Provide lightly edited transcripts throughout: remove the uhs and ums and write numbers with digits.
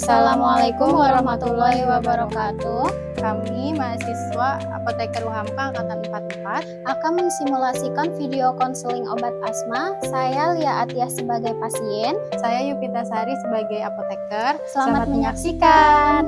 Assalamualaikum warahmatullahi wabarakatuh. Kami mahasiswa Apoteker UHAMKA Angkatan 44 akan mensimulasikan video konseling obat asma. Saya Lia Atiyah sebagai pasien. Saya Yupita Sari sebagai apoteker. Selamat menyaksikan.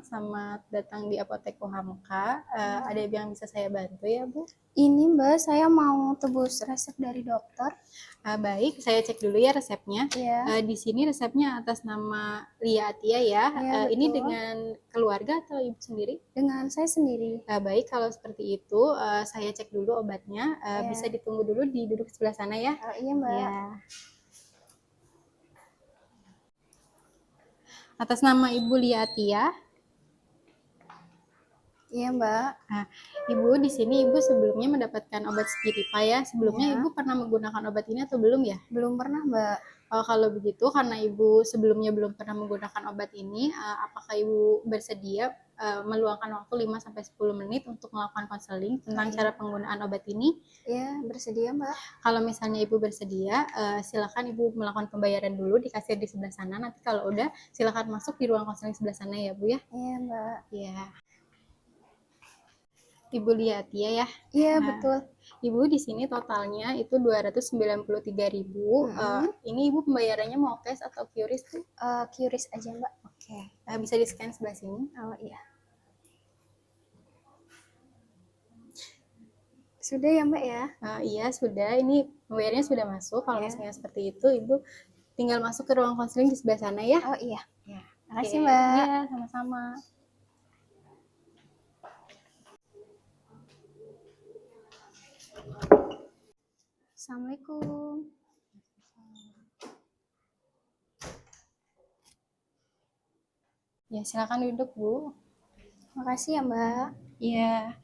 Selamat datang di Apotek UHAMKA. Ada yang bisa saya bantu ya, Bu? Ini Mbak, saya mau tebus resep dari dokter. Baik, saya cek dulu ya resepnya. Ya. Di sini resepnya atas nama Lia Atiyah ya. Ya, ini dengan keluarga atau Ibu sendiri? Dengan saya sendiri. Baik, kalau seperti itu saya cek dulu obatnya. Ya. Bisa ditunggu dulu di duduk sebelah sana ya. Iya Mbak. Ya. Atas nama Ibu Lia Atiyah. Iya Mbak. Nah, Ibu di sini Ibu sebelumnya mendapatkan obat Spiripa ya. Sebelumnya Ya. Ibu pernah menggunakan obat ini atau belum ya? Belum pernah Mbak. Kalau begitu karena Ibu sebelumnya belum pernah menggunakan obat ini, apakah Ibu bersedia meluangkan waktu 5-10 menit untuk melakukan konseling tentang cara penggunaan obat ini? Iya, bersedia Mbak. Kalau misalnya Ibu bersedia, silakan Ibu melakukan pembayaran dulu di kasir di sebelah sana. Nanti kalau udah silakan masuk di ruang konseling sebelah sana ya Bu ya. Iya Mbak. Iya. Ibu Lia Atiyah ya. Iya, betul. Ibu di sini totalnya itu 293.000. Ini Ibu pembayarannya mau cash atau QRIS tuh? QRIS aja Mbak. Oke. Bisa di-scan sebelah sini. Oh iya. Sudah ya Mbak ya? Iya sudah. Ini pembayarannya sudah masuk. Kalau misalnya seperti itu, Ibu tinggal masuk ke ruang konseling di sebelah sana ya. Oh iya. Ya. Makasih Mbak. Iya, sama-sama. Assalamualaikum. Ya, silakan duduk, Bu. Makasih ya, Mbak. Iya.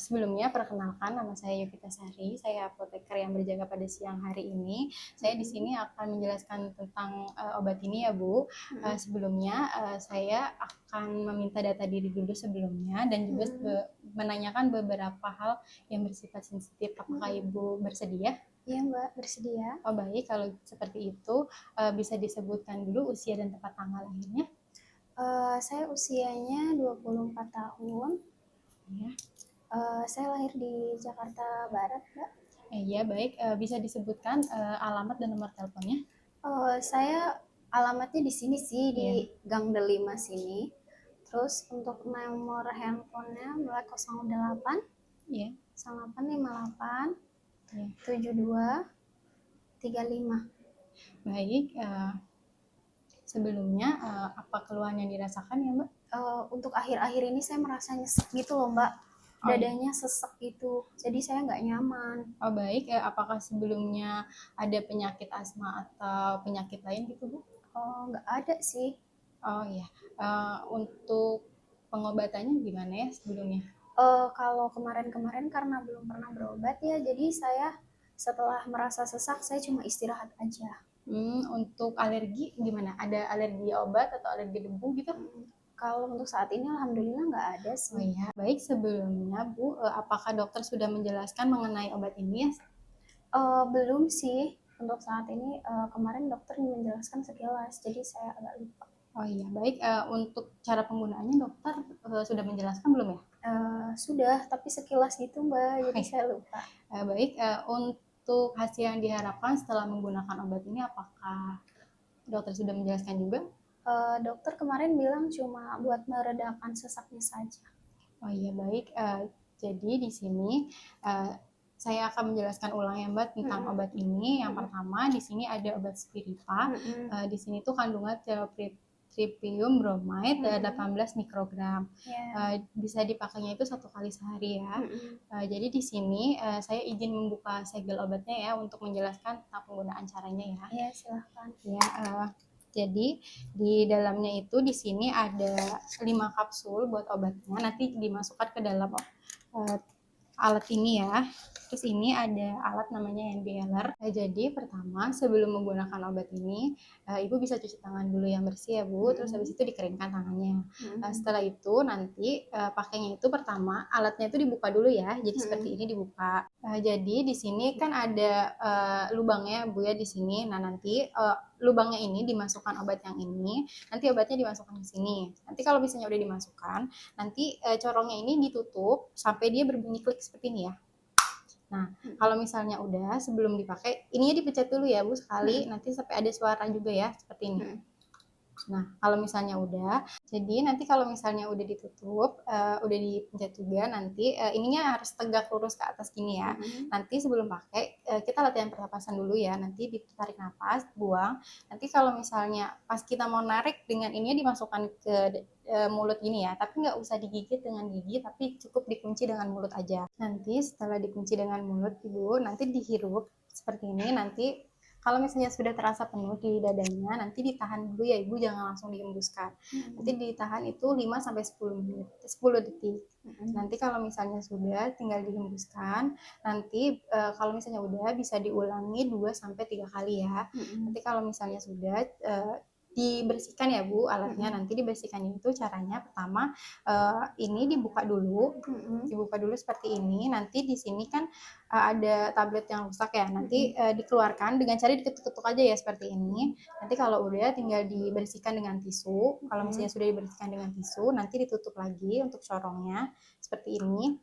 Sebelumnya perkenalkan, nama saya Yupita Sari. Saya apoteker yang berjaga pada siang hari ini. Saya di sini akan menjelaskan tentang obat ini ya, Bu. Sebelumnya saya akan meminta data diri dulu sebelumnya dan juga menanyakan beberapa hal yang bersifat sensitif. Apakah Ibu bersedia? Iya Mbak, bersedia. Oh baik, kalau seperti itu bisa disebutkan dulu usia dan tempat tanggal lahirnya. Saya usianya 24 tahun. Ya. Saya lahir di Jakarta Barat, Mbak. Iya baik, bisa disebutkan alamat dan nomor teleponnya? Saya alamatnya di sini sih, di Gang Delima sini. Terus untuk nomor handphonenya 08 Iya. 9858 72 35. Baik, sebelumnya apa keluhan yang dirasakan ya Mbak? Untuk akhir-akhir ini saya merasa nyesek gitu loh Mbak. Dadanya sesek gitu, jadi saya nggak nyaman. Oh baik, apakah sebelumnya ada penyakit asma atau penyakit lain gitu Bu? Nggak ada sih. Oh iya, untuk pengobatannya gimana ya sebelumnya? Kalau kemarin-kemarin karena belum pernah berobat ya, jadi saya setelah merasa sesak saya cuma istirahat aja. Untuk alergi gimana? Ada alergi obat atau alergi debu gitu? Kalau untuk saat ini alhamdulillah nggak ada sih. Oh iya, baik sebelumnya Bu, apakah dokter sudah menjelaskan mengenai obat ini ya? Belum sih, untuk saat ini kemarin dokter menjelaskan sekilas, jadi saya agak lupa. Oh iya, baik. Untuk cara penggunaannya dokter sudah menjelaskan belum ya? Sudah, tapi sekilas gitu Mbak, jadi saya lupa. Baik, untuk hasil yang diharapkan setelah menggunakan obat ini, apakah dokter sudah menjelaskan juga? Dokter kemarin bilang cuma buat meredakan sesaknya saja. Oh iya, baik. Jadi di sini saya akan menjelaskan ulang ya Mbak tentang obat ini. Yang pertama di sini ada obat Spiripa. Di sini tuh kandungan triptium bromide 18 mikrogram. Bisa dipakainya itu 1 kali sehari ya. Jadi di sini saya izin membuka segel obatnya ya untuk menjelaskan tentang penggunaan caranya ya. Iya, silahkan. Ya, jadi di dalamnya itu di sini ada 5 kapsul buat obatnya. Nanti dimasukkan ke dalam alat ini ya. Terus ini ada alat namanya inhaler. Jadi pertama sebelum menggunakan obat ini, Ibu bisa cuci tangan dulu yang bersih ya Bu. Terus habis itu dikeringkan tangannya. Setelah itu nanti pakainya itu pertama alatnya itu dibuka dulu ya. Jadi seperti ini dibuka. Jadi di sini kan ada lubangnya Bu ya di sini. Nah nanti lubangnya ini dimasukkan obat yang ini. Nanti obatnya dimasukkan ke sini. Nanti kalau misalnya udah dimasukkan, nanti corongnya ini ditutup sampai dia berbunyi klik seperti ini ya. Nah, kalau misalnya udah sebelum dipakai, ininya dipencet dulu ya Bu sekali, nanti sampai ada suara juga ya seperti ini. Nah, kalau misalnya udah, jadi nanti kalau misalnya udah ditutup, udah dipencet juga, nanti ininya harus tegak lurus ke atas gini ya. Nanti sebelum pakai, kita latihan pernapasan dulu ya. Nanti ditarik nafas, buang. Nanti kalau misalnya pas kita mau narik dengan ininya dimasukkan ke mulut gini ya, tapi nggak usah digigit dengan gigi, tapi cukup dikunci dengan mulut aja. Nanti setelah dikunci dengan mulut Ibu, nanti dihirup seperti ini. Nanti kalau misalnya sudah terasa penuh di dadanya, nanti ditahan dulu ya Ibu, jangan langsung dihembuskan. Nanti ditahan itu 5 sampai 10 menit, 10 detik. Nanti kalau misalnya sudah tinggal dihembuskan. Nanti kalau misalnya udah bisa diulangi 2 sampai 3 kali ya. Nanti kalau misalnya sudah dibersihkan ya Bu alatnya. Nanti dibersihkannya itu caranya pertama ini dibuka dulu seperti ini. Nanti di sini kan ada tablet yang rusak ya, nanti dikeluarkan dengan cara diketuk-ketuk aja ya seperti ini. Nanti kalau udah tinggal dibersihkan dengan tisu. Kalau misalnya sudah dibersihkan dengan tisu, nanti ditutup lagi untuk corongnya seperti ini.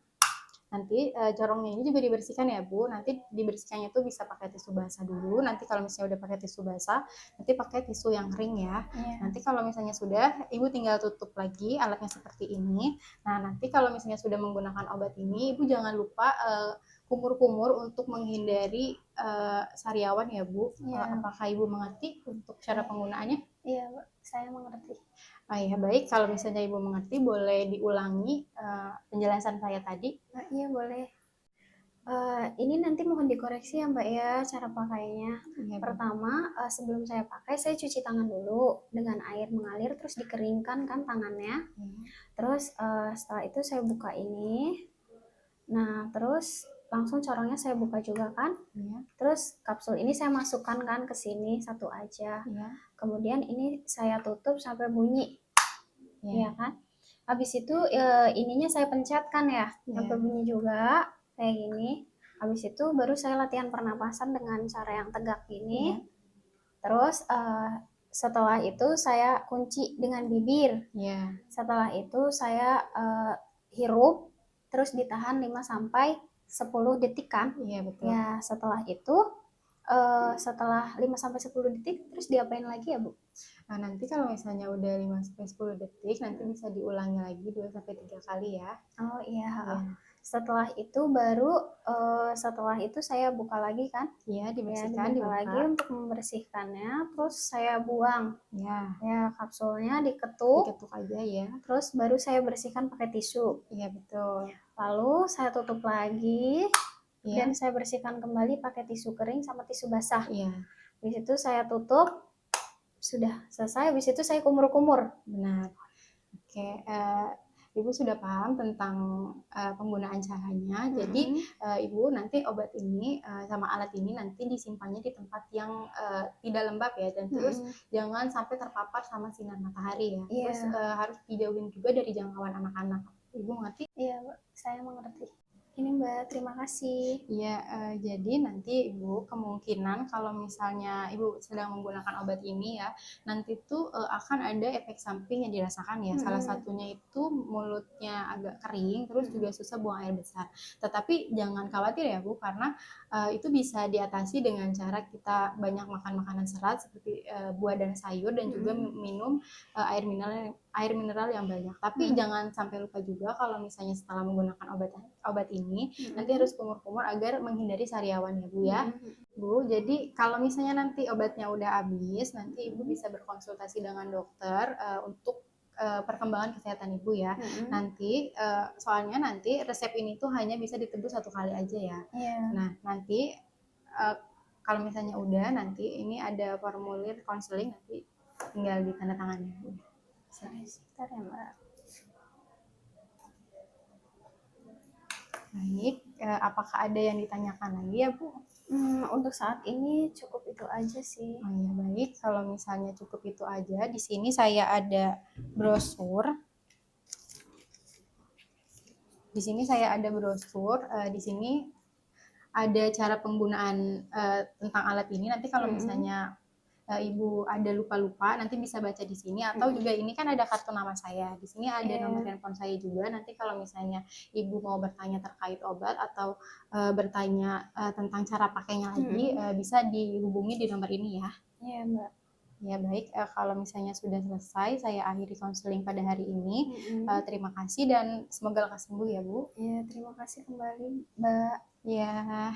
Nanti corongnya ini juga dibersihkan ya Bu. Nanti dibersihkannya tuh bisa pakai tisu basah dulu. Nanti kalau misalnya udah pakai tisu basah, nanti pakai tisu yang kering ya. Nanti kalau misalnya sudah, Ibu tinggal tutup lagi alatnya seperti ini. Nah, nanti kalau misalnya sudah menggunakan obat ini, Ibu jangan lupa kumur-kumur untuk menghindari sariawan ya Bu. Apakah Ibu mengerti untuk cara penggunaannya? Iya, saya mengerti. Ya baik, kalau misalnya Ibu mengerti boleh diulangi penjelasan saya tadi. Iya boleh. Ini nanti mohon dikoreksi ya Mbak ya cara pakainya. Ya, Pertama, sebelum saya pakai, saya cuci tangan dulu dengan air mengalir, terus dikeringkan kan tangannya. Terus setelah itu saya buka ini. Nah, terus langsung corongnya saya buka juga kan. Terus kapsul ini saya masukkan kan ke sini satu aja. Kemudian ini saya tutup sampai bunyi. Ya kan? Habis itu ininya saya pencetkan ya, sampai bunyi juga kayak gini. Habis itu baru saya latihan pernapasan dengan cara yang tegak gini. Terus setelah itu saya kunci dengan bibir. Setelah itu saya hirup, terus ditahan 5 sampai 10 detik kan? Iya betul. Ya, setelah itu setelah 5 sampai 10 detik terus diapain lagi ya Bu? Nah, nanti kalau misalnya udah 5 sampai 10 detik, nanti bisa diulangi lagi 2 sampai 3 kali ya. Oh iya. Setelah itu baru setelah itu saya buka lagi kan? Iya, Ya, dibersihkan, dibuka lagi untuk membersihkannya, terus saya buang. Ya, kapsulnya diketuk aja ya. Terus baru saya bersihkan pakai tisu. Iya, betul. Lalu saya tutup lagi. Dan saya bersihkan kembali pakai tisu kering sama tisu basah. Habis itu saya tutup, sudah selesai. Habis itu saya kumur-kumur. Benar. Oke, Ibu sudah paham tentang penggunaan caranya. Jadi Ibu nanti obat ini sama alat ini nanti disimpannya di tempat yang tidak lembab ya, dan terus jangan sampai terpapar sama sinar matahari ya. Terus harus dijauhin juga dari jangkauan anak-anak. Ibu mengerti? Iya, saya mengerti. Ini Mbak, terima kasih. Iya, jadi nanti Ibu kemungkinan kalau misalnya Ibu sedang menggunakan obat ini ya, nanti tuh akan ada efek samping yang dirasakan ya. Salah satunya itu mulutnya agak kering, terus juga susah buang air besar. Tetapi jangan khawatir ya Bu, karena itu bisa diatasi dengan cara kita banyak makan makanan serat seperti buah dan sayur, dan juga minum air mineral yang banyak. Tapi jangan sampai lupa juga kalau misalnya setelah menggunakan obat ini nanti harus kumur-kumur agar menghindari sariawan ya Bu ya. Bu, jadi kalau misalnya nanti obatnya udah habis, nanti Ibu bisa berkonsultasi dengan dokter untuk perkembangan kesehatan Ibu ya. Nanti soalnya nanti resep ini tuh hanya bisa ditebus 1 kali aja ya. Nah, nanti kalau misalnya udah, nanti ini ada formulir konseling, nanti tinggal ditandatangani Bu. Sebentar ya Mbak. Baik, apakah ada yang ditanyakan lagi ya Bu? Untuk saat ini cukup itu aja sih. Oh iya, baik. Kalau misalnya cukup itu aja, di sini saya ada brosur. Di sini saya ada brosur. Di sini ada cara penggunaan tentang alat ini. Nanti kalau misalnya Ibu ada lupa-lupa, nanti bisa baca di sini. Atau juga ini kan ada kartu nama saya. Di sini ada nomor handphone saya juga. Nanti kalau misalnya Ibu mau bertanya terkait obat atau bertanya tentang cara pakainya lagi, bisa dihubungi di nomor ini ya. Iya, Mbak. Ya baik, kalau misalnya sudah selesai, saya akhiri konseling pada hari ini. Terima kasih dan semoga lekas sembuh ya Bu. Ya, terima kasih kembali, Mbak. Ya,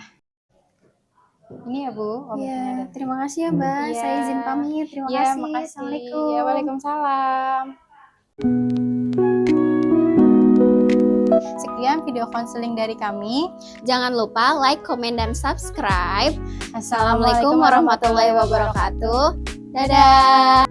ini ya Bu obatnya. Ya, ada. terima kasih ya, Mbak. Iya. Saya izin pamit. Terima Ya, kasih. makasih. Assalamualaikum. Ya, waalaikumsalam. Sekian video konseling dari kami. Jangan lupa like, komen, dan subscribe. Assalamualaikum Assalamualaikum warahmatullahi wabarakatuh. Dadah.